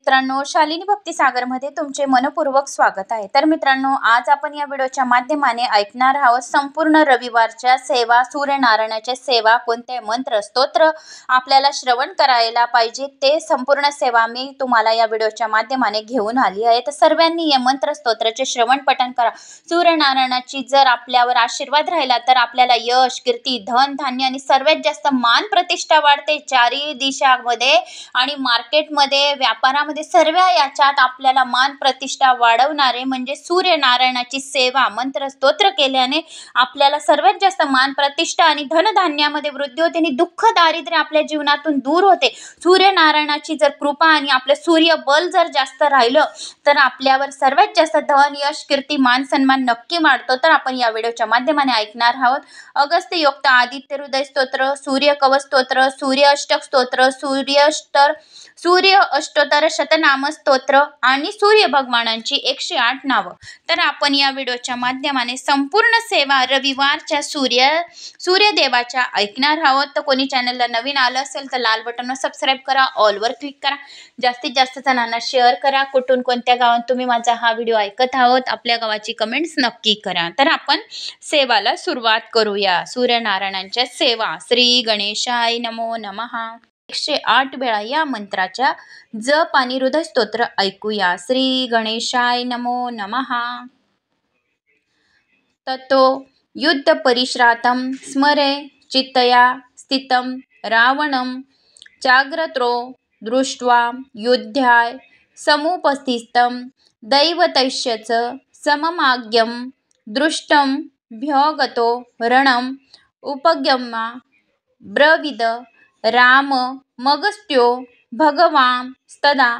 मित्रांनो, शालिनी भक्तिसागरमध्ये तुमचे मनपूर्वक स्वागत आहे। तर मित्रांनो, आज आपण या व्हिडिओच्या माध्यमाने ऐकणार आहोत संपूर्ण रविवारच्या सेवा, सूर्यनारायणाच्या सेवा, कोणते मंत्र स्तोत्र आपल्याला श्रवण करायला पाहिजे ते संपूर्ण सेवा मी तुम्हाला या व्हिडिओच्या माध्यमाने घेऊन आली आहे। तर सर्वांनी या मंत्र स्तोत्राचे श्रवण पठण करा। सूर्यनारायणाची जर आपल्यावर आशीर्वाद राहिला तर आपल्याला यश, कीर्ती, धन, धान्य आणि सर्वात जास्त मान प्रतिष्ठा वाढते। चारी दिशांमध्ये आणि मार्केटमध्ये, व्यापारामध्ये सर्व याच्यात आपल्याला मान प्रतिष्ठा वाढवणारे म्हणजे सूर्यनारायणाची सेवा मंत्र स्तोत्र केल्याने आपल्याला सर्वात जास्त मान प्रतिष्ठा आणि धनधान्यामध्ये वृद्धी होते आणि दुःख दारिद्र्य आपल्या जीवनातून दूर होते। सूर्यनारायणाची जर कृपा आणि आपले सूर्य बल जर जास्त राहिलं तर आपल्यावर सर्वात जास्त धन, यश, कीर्ती, मान सन्मान नक्की वाढतो। तर आपण या व्हिडिओच्या माध्यमाने ऐकणार आहोत अगस्त्य योक्त, आदित्य हृदय स्तोत्र, सूर्य कवच स्तोत्र, सूर्य अष्टक स्तोत्र, सूर्य अष्टोत्तर शतनाम स्तोत्र आणि सूर्य भगवानांची 108 नावं। तर आपण या व्हिडिओच्या माध्यमाने संपूर्ण सेवा रविवारच्या सूर्यदेवाच्या ऐकणार आहोत। तर कोणी चॅनलला नवीन आलं असेल तर लाल बटनवर सबस्क्राईब करा, ऑलवर क्लिक करा, जास्तीत जास्त जणांना शेअर करा। कुठून कोणत्या गावात तुम्ही माझा हा व्हिडिओ ऐकत आहोत आपल्या गावाची कमेंट्स नक्की करा। तर आपण सेवाला सुरुवात करूया। सूर्यनारायणांच्या सेवा। श्री गणेशाय नमो नमः। 108 वेळा या मंत्राच्या जप आणि हृदय स्तोत्र ऐकूया। श्री गणेशाय नमो नमः। ततो युद्ध परिश्रातं स्मरे चित्तया स्थितं रावणं चाग्रतो दृष्ट्वा युद्धाय समुपस्थितं दैवतैश्च सममाज्ञं दृष्टं भ्यगतो रणं उपगम्य ब्रवीद राम मगस्त्यो भगवान् तदा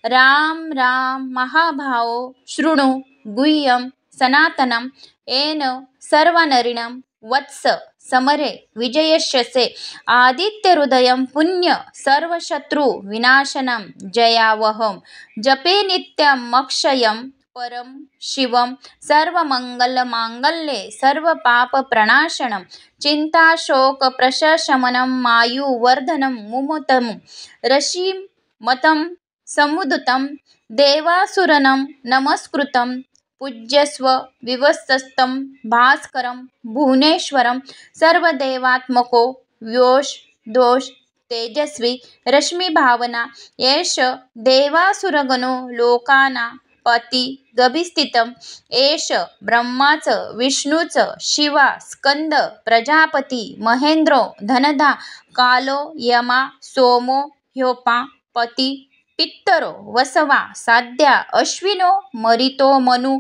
राम राम महाभावो शृणु गुह्यं सनातनं येन सर्वनरिणं वत्स समरे विजयस्यसे आदित्य हृदयं पुण्य सर्वशत्रु विनाशनं जयावहं जपे नित्यमक्षयं परम शिवं सर्वमंगलमांगल्ये सर्वपापप्रणाशनं चिंताशोक प्रशमनं मायुवर्धनं मुमतं रश्मिमतं समुदतं देवासुरनं नमस्कृतं पूज्यस्व विवस्तं भास्करं भुवनेश्वरं सर्वदेवात्मको योष दोष तेजस्वी रश्मिभावना एष देवासुरगणो लोकाना पति गभिस्थितं एष ब्रह्माच विष्णूच शिवा स्कंद प्रजापती महेंद्रो धनदा कालो यमा सोमो ह्योपा पति पित्तरो वसवा साध्या अश्विनो मरितो मनु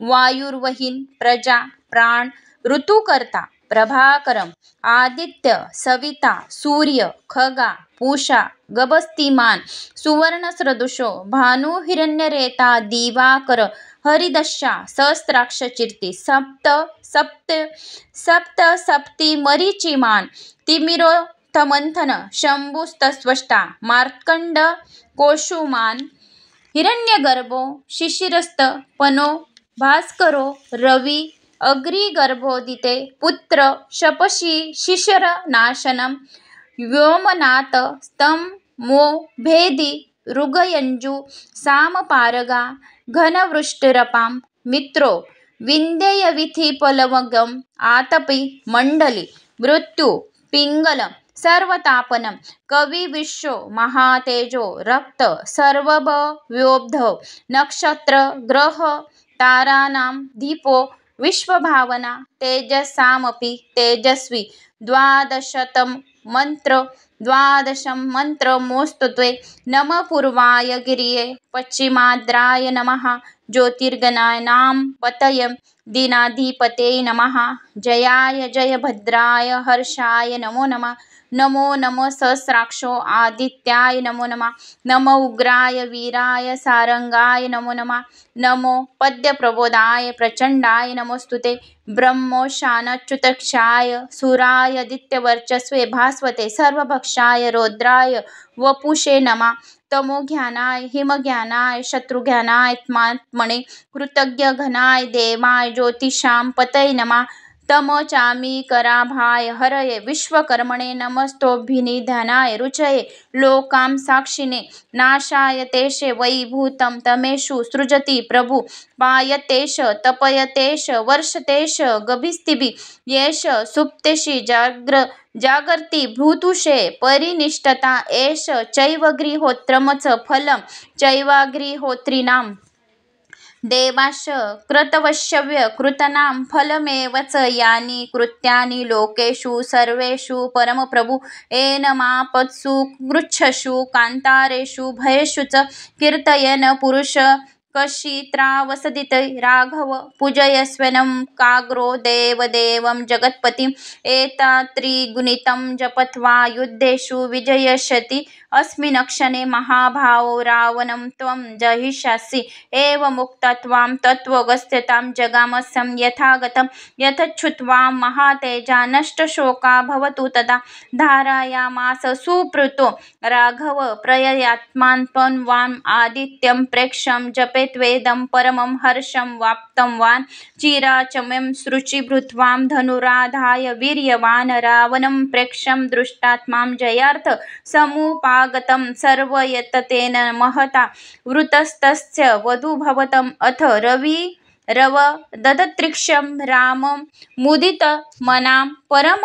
वायुर्वहिन प्रजा प्राण ऋतुकर्ता प्रभाकरम आदित्य सविता सूर्य खगा पूषा गबस्तिमान सुवर्णसदृशो भानु हिरण्यरेता दिवाकर हरिदशा सहस्राक्ष कीर्ती सप्त मरीचिमान तिमिरो तमंथन शंभुस्तस्वष्टा मार्कंड कोशुमान हिरण्यगर्भो शिशिरस्त पनो भास्करो रवि अग्निगर्भोदिते पुत्र शपशी शिशिर नाशनम व्योमनाथ स्तम मो भेदी ऋगयंजु सामपारगा घनवृष्टिरपां मित्रो विंध्ययविथिपलवगम आतपी मंडली मृत्यु पिंगलम सर्वतापनम कवि विश्व महातेजो रक्त सर्वभव्योब्ध नक्षत्र ग्रह तारानां दीपो विश्वभावना तेजसामपि तेजस्वी द्वादशं मंत्रमोस्तुते नमः पूर्वाय गिरिये पश्चिमाद्राय नमः ज्योतिर्गणानां पतये दीनाधिपते नमः जयाय जयभद्राय हर्षाय नमो नमः नमो नमः सहस्राक्षो आदित्याय नमो नमः नमो उग्राय वीराय सारंगाय नमो नमः नमो पद्यप्रबोधाय प्रचंडाय नमोस्तुते ब्रह्मोशानच्युतक्षाय सुराय दित्यवर्चस्वे भास्वते सर्वभक्षाय रौद्राय वपुषे नमः तमोज्ञानाय हिमज्ञानाय शत्रुज्ञानाय त्मात्मने कृतज्ञ घनाय देवाय ज्योतिषां पतये नमः तम चामी कराभाय हरये विश्वकर्मणे नमस्तोभिनिधनाय रुचये लोकां साक्षिणे नाशाय तेषे वैभूतं तमेषु सृजति प्रभु पायतेष तपयतेष वर्षतेष गभिस्तिभि येष सुप्तेषि जागर्ति भूतुषे परिनिष्ठता एष चैवगृहोत्रमच फलं चैवागृहोत्रीणाम् देवाश कृतवश्यव्य कृतनां फलमेवच यानि कृत्यानि लोकेषु सर्वेषु परमप्रभु एनमापत्सु गृच्छसु कान्तारेषु भयेषु च कीर्तयन् पुरुष कशित्रावसदित राघव पूजयस्वनं काग्रो देवदेवं जगत्पतिम् एतात्रिगुणितं जपत्वा युद्धेषु विजयष्यति अस्मिन् क्षणे महाभावो रावणं त्वं जहिष्यासि एवमुक्त्वा तत्त्वगस्त्यतां जगामस्यं यथागतं यथच्छ्रुत्वा महातेजा नष्टशोका भवतु तदा धारयामास सुप्रीतो राघव प्रययात्मान्पन्वान् आदित्यं प्रेक्ष्यं जपेत्वेदं परमं हर्षं वाप्तवान् चिराचम्यं शुचिभृत्वां धनुराधाय वीर्यवान् रावणं प्रेक्ष्यं दृष्टात्मां जयार्थ समुपागतं सर्वयततेन महता वृतस्तस्य वधूभवतम् अथ रव ददत्रिक्षं रामं मुदितमनां परम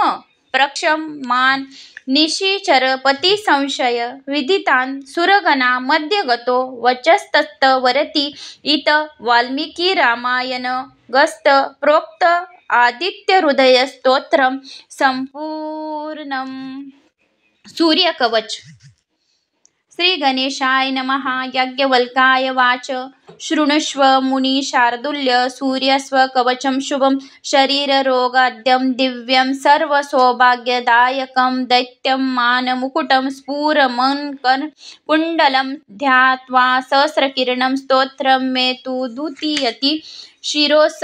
प्रक्षमान् निशिचरपति संशय विदितान् सुरगणा मध्य गतो वचस्तस्तवरति इत वाल्मीकि रामायण गस्त प्रोक्त आदित्य हृदय स्तोत्रम संपूर्णम। सूर्यकवच। श्री गणेशाय नमः। याज्ञवल्क्याय वाच शृणुष्व मुनि शार्दूल्य सूर्यस्व कवचं शुभं शरीररोगाद्यं दिव्यं सर्वसौभाग्यदायकं दैत्यं मानमुकुटं स्फुरमङ्कणकुण्डलं ध्यात्वा सहस्रकिरणं स्तोत्रं मे तु द्वितीयति शिरोस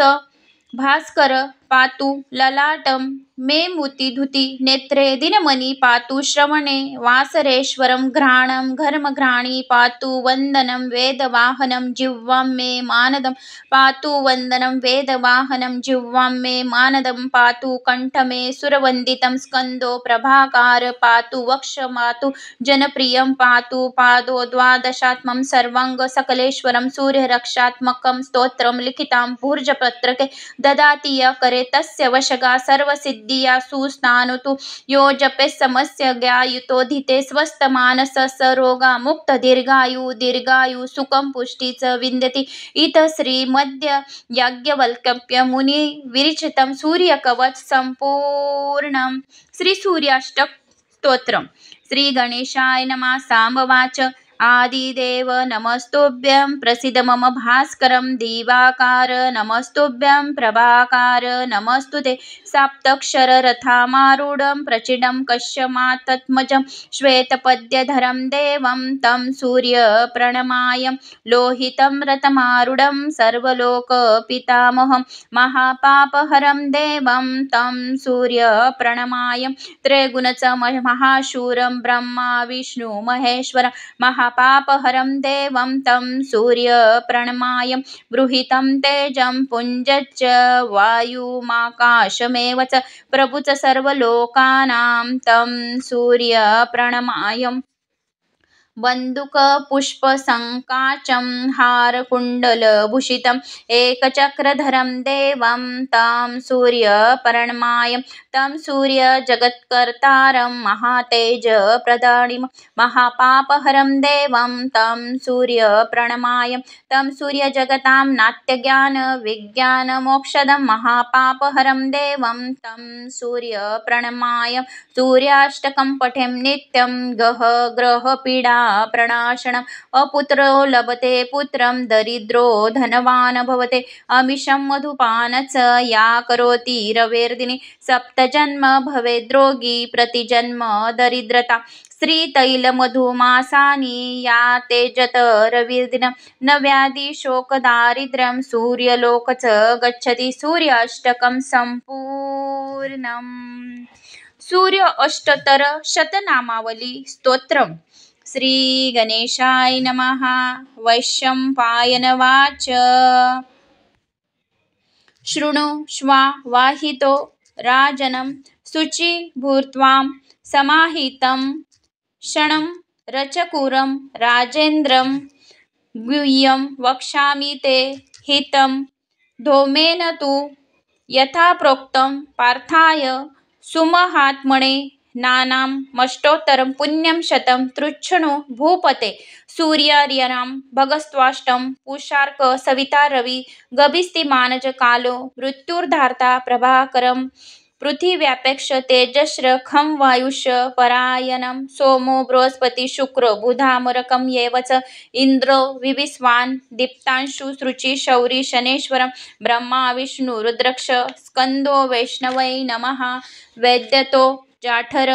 भास्कर पातु ललाटं मे मुतिधुति नेत्रे दिनमणि पातु श्रवणे वासरेश्वरं घ्राणं घर्मघ्राणी पातु वन्दनं वेदवाहनं जिह्वां मे मानदं पातु वन्दनं वेदवाहनं जिह्वां मे मानदं पातु कण्ठमे सुरवन्दितं स्कन्दो प्रभाकार पातु वक्ष पातु जनप्रियं पातु पादो द्वादशात्मं सर्वाङ्ग सकलेश्वरं सूर्यरक्षात्मकं स्तोत्रं लिखितां भूर्जपत्रके ददाति य करे तस्य वशगा सर्वसिद्धिया सुस्नानुतु यो जपे समस्य ज्ञायुतोधिते स्वस्थमानस सरोगा मुक्त दीर्घायु सुखं पुष्टि च विन्दति इत श्रीमद्य याज्ञवल्क्य मुनि विरचितं सूर्यकवच संपूर्णं। श्री सूर्याष्टक स्तोत्रम। श्री गणेशाय नमः। सांबवाच आदिदेव नमस्तुभ्यं प्रसीद मम भास्करं दिवाकार नमस्तुभ्यं प्रभाकार नमस्तुते सप्तक्षर रथामारूढं प्रचिडं कश्यमात्मजं श्वेतपद्यधरं देवं तं सूर्य प्रणमाय लोहितं रथमारूढं सर्वलोकपितामहं महापापहरं देवं तं सूर्य प्रणमाय त्रैगुणच महाशूरं ब्रह्मा विष्णु महेश्वर महापापहरं देवं तं सूर्य प्रणमाय बृहितं तेजं पुञ्जच्च वायुमाकाशमेव च प्रभु च सर्वलोकानां तं सूर्य प्रणमाय बन्दुकपुष्पसङ्काचं हारकुण्डलभूषितम् एकचक्रधरं देवं तं सूर्य प्रणमाय तं सूर्य जगत्कर्तारं महातेजप्रदानिं महापापहरं देवं तं सूर्य प्रणमाय तं सूर्य जगतां नाट्यज्ञान विज्ञानमोक्षदं महापापहरं देवं तं सूर्य प्रणमाय सूर्याष्टकं पठेम नित्यं गह ग्रहपीडा प्रणाशनम् अपुत्रो लभते पुत्रं दरिद्रो धनवान् भवते अमिषं मधुपानच या करोति रवेर्दिनि सप्तजन्म भवेद्रोगी प्रतिजन्म दरिद्रता श्रीतैलमधुमासानि या तेजत रविर्दिनं न व्याधि शोकदारिद्र्यं सूर्यलोक च गच्छति। सूर्याष्टकं संपूर्णम्। सूर्य अष्टोत्तर शतनामावली स्तोत्रम्। श्री गणेशाय नमः। वैशंपायनवाच शृणु श्वा वाहितो राजनं शुचि भूत्वां समाहितं क्षणं रचकुरं राजेन्द्रं गुह्यं वक्ष्यामि ते हितं धौमेन तु यथा प्रोक्तं पार्थाय सुमहात्मने नानामष्टोत्तरं पुण्यं शतं तृच्छृणु भूपते सूर्यार्यनां भगस्त्वाष्टं पुषार्क सविता रवि गभिस्तिमानज कालो मृत्युर्धार्ता प्रभाकरं पृथिव्यापेक्ष तेजश्र खं वायुष परायणं सोमो बृहस्पति शुक्र बुधामरकं येव च इंद्रो विविस्वान् दीप्तांशु सृचि शौरी शनेश्वरं ब्रह्मा विष्णु रुद्रक्ष स्कंदो वैष्णवै नमः वैद्यतो जाठर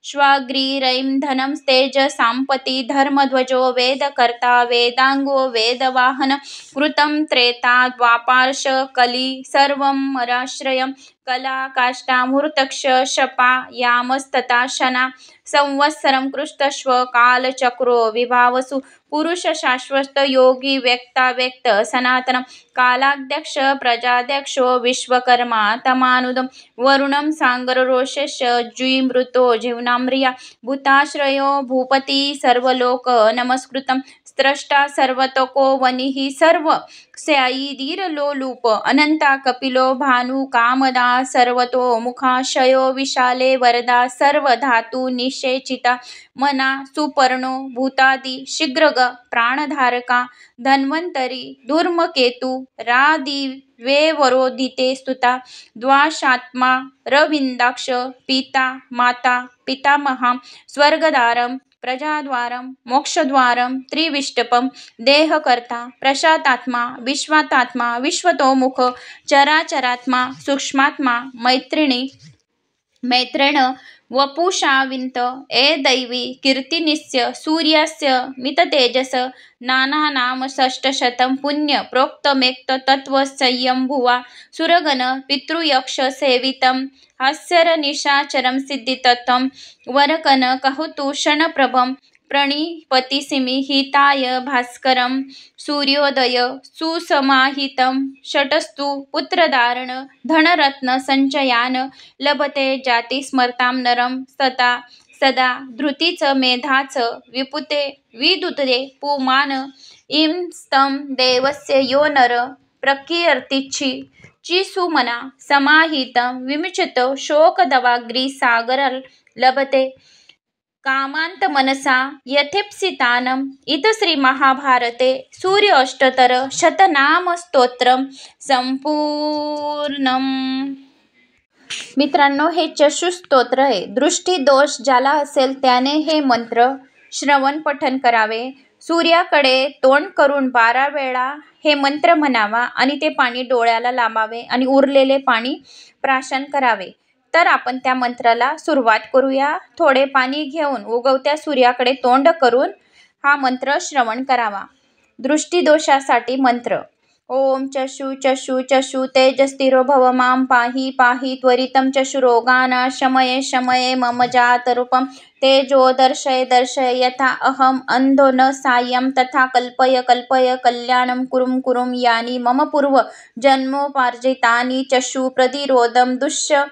श्वाग्रीरैन्धनं तेज सांपति धर्मध्वजो वेदकर्ता वेदांगो वेदवाहन कृतं त्रेता द्वापार्श कली सर्वमराश्रयं कला काष्ठामूर्तक्ष शपा यामस्तथा शना संवत्सरं कृष्णश्व कालचक्रो विभावसु पुरुष शाश्वत योगी व्यक्ता व्यक्त सनातनं कालाध्यक्ष प्रजाध्यक्षो विश्वकर्मा तमानुदं वरुणं सांगररोषश जुईमृतो जीवनाम्रिया भूताश्रयो भूपती सर्वलोक नमस्कृतं स्रष्टा सर्वतको वनिः सर्व स्यायीधीरलोलूप अनंता कपिलो भानु कामदा सर्वतो मुखाशयो विशाले वरदा सर्व धातु निषेचिता मना सुपर्णो भूतादि शीघ्रग प्राणधारका धन्वंतरी धूर्मकेतु रादिवेवरोदिते स्तुता द्वाशात्मा रविंदाक्ष पिता माता पितामहा स्वर्गदारं प्रजाद्वारं मोक्षद्वारं त्रिविष्टपं देहकर्ता प्रशातात्मा विश्वातात्मा विश्वतोमुख चराचरात्मा सूक्ष्मात्मा मैत्रेण वपुषाविंत ए दैवी कीर्तिनिस्य सूर्यस्य मिततेजस नानानाम षष्टशतं पुण्य प्रोक्तमेक्त तत्व संयंभुवा सुरगण पितृयक्ष सेवितं हास्यर निशाचरं सिद्धितत्वं वरकन कहतुषणप्रभं प्रणिपतिसिमि हिताय भास्करं सूर्योदय सुसमाहितं षटस्तु पुत्रधारण धनरत्न संचयान लभते जाती स्मरतां नरं सदा धृतीच मेधाच विपुते विदुते पुमान इं स्तं देवस्य यो नर प्रकीर्तिची चिसुमना समाहितं विमुचित शोकदवाग्री सागर लभते कामांत मनसा यथेप्सितानम इत श्री महाभारते सूर्य अष्टोत्तर शतनाम स्तोत्रम संपूर्णम। मित्रांनो, हे चषुस्तोत्र आहे. दृष्टी दोष ज्याला असेल त्याने हे मंत्र श्रवण पठन करावे. सूर्याकडे तोंड करून 12 वेळा हे मंत्र म्हणावा आणि ते पाणी डोळ्याला लावावे आणि उरलेले पाणी प्राशन करावे. तर आपण त्या मंत्राला सुरुवात करूया. थोडे पाणी घेऊन उगवत्या सूर्याकडे तोंड करून हा मंत्र श्रवण करावा. दृष्टीदोषासाठी मंत्र. ओम चषु चषु चषु तेजस्थिरो भव मां पाहि पाहि त्वरितं चषुरोगाना शमये शमये मम जातरूपं तेजो दर्शय दर्शय यथा अहम अंधो न सायं तथा कल्पय कल्पय कल्याणं कुरुं कुरुं यानि मम पूर्व जन्मोपार्जितानि चषु प्रतिरोधं दुष्य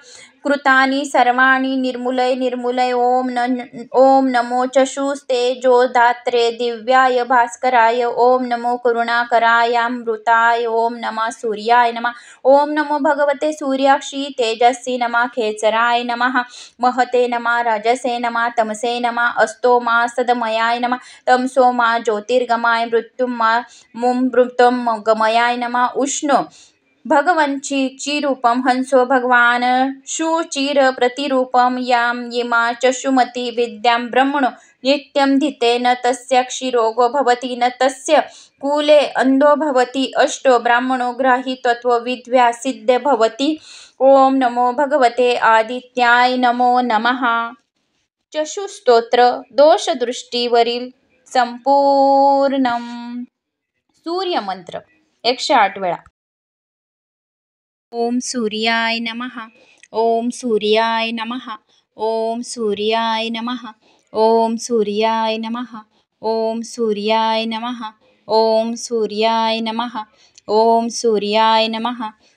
कृतानि सर्वाणि निर्मूलय निर्मूलय. ओम नमो चषुस्तेजोधात्रे दिव्याय भास्कराय. ओम नमो करुणाकरायामृताय. ओम नमः सूर्याय नमः. ओम नमो भगवते सूर्याक्षी तेजस्वी नमः. खेचराय नमः. महते नमः. राजसे नमः. तमसे नमः. अस्तो मा सदमयाय नमः. तमसो मा ज्योतिर्गमाय. मृत्युम गमयाय नमः. उष्णो भगवंची रूपम हंसो भगवान शुचिर प्रतिरूपम याम यिमा चषुमती विद्यां ब्रह्मणो नित्यं धितेन तस्य क्षीरोगो भवति न तस्य कुले अंधो भवति अष्टो ब्राह्मणो ग्राही तत्व विद्या सिद्ध भवति. ओम नमो भगवते आदित्याय नमो नमः. चषुस्तोत्र दोषदृष्टीवरील संपूर्णम. सूर्यमंत्र 108 वेळा. ओम सूर्याय नमः. ओम सूर्याय नमः. ओम सूर्याय नमः. ओम सूर्याय नमः. ओम सूर्याय नमः. ओम सूर्याय नमः. ओम सूर्याय नमः.